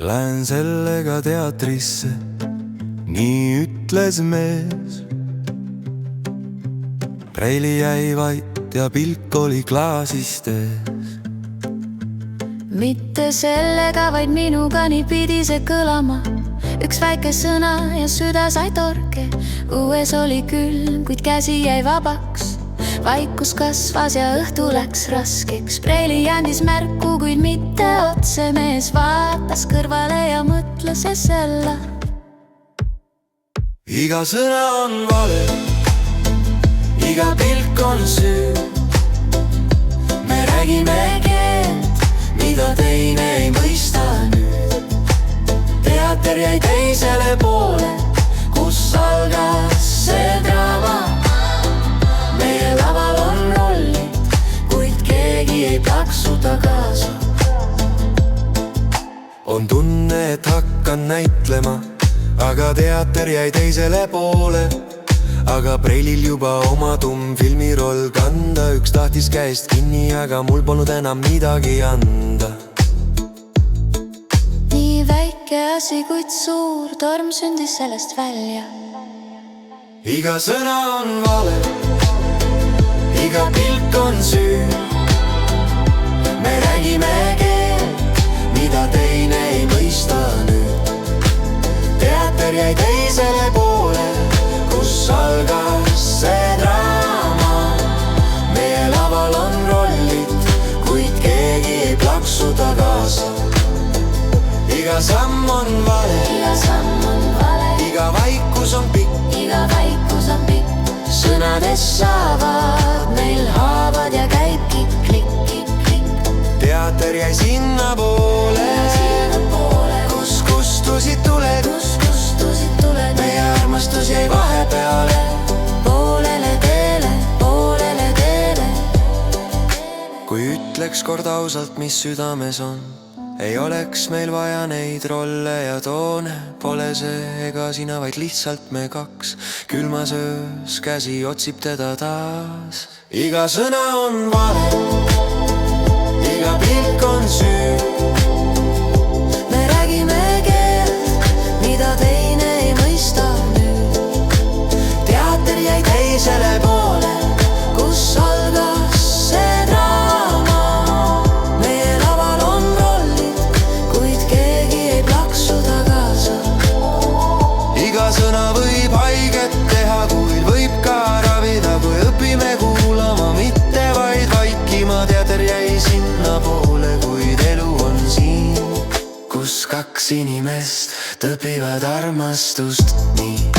Lähen sellega teatrisse, nii ütles mees. Preili jäi vait ja pilk oli klaasist ees. Mitte sellega, vaid minuga nii pidi see kõlama. Üks väike sõna ja süda sai torke. Õues oli külm, kuid käsi jäi vabaks. Vaikus kasvas ja õhtu läks raskeks. Preili andis märku, kuid mitte otse. Mees vaatas kõrvale ja mõtles ja selle. Iga sõna on vale, iga pilk on süü. Me räägime keelt, mida teine ei mõista nüüd. Teater jäi teisele poole, kus algas see draama. Meie laval on rollid, kuid keegi ei plaksuta kaasa. On tunne, et hakkan näitlema, aga teater jäi teisele poole. Aga Preilil juba oma filmiroll kanda. Üks tahtis käest kinni, aga mul polnud enam midagi anda. Nii väike asi, kuid suur torm sündis sellest välja. Iga sõna on vale, iga pilk on süü. Me räägime keelt, mida teine ei mõista nüüd. Teater jäi teisele poole, kus algas see draama. Meie laval on rollid, kuid keegi ei plaksuta kaasa. Iga samm on vale, Iga samm on vale, iga vaikus on pikk. iga vaikus on pikk. Sõnades saavad meil haavad ja käibki klikk, klikk, klikk. Teater jäi sinnapoole, kus kustusid tuled. Kus kustusid tuled, Meie armastus jäi vahepeale. poolele teele, poolele teele. Kui ütleks kord ausalt, mis südames on, ei oleks meil vaja neid rolle ja toone. Pole see ega sina, vaid lihtsalt me kaks. Külmas öös käsi otsib teda taas. Iga sõna on vale, iga pilk on süü. Me räägime keelt, mida teine ei mõista nüüd. Teater jäi teisele poole, Kus algas see draama. meie laval on rollid, Kuid keegi ei plaksuta kaasa. iga sõna võib haiget teha, kuid võib ka ravida, kui õpime kuulama, mitte vaid vaikima. Teater jäi sinnapoole, kuid elu on siin, kus kaks inimest tõpivad armastust nii.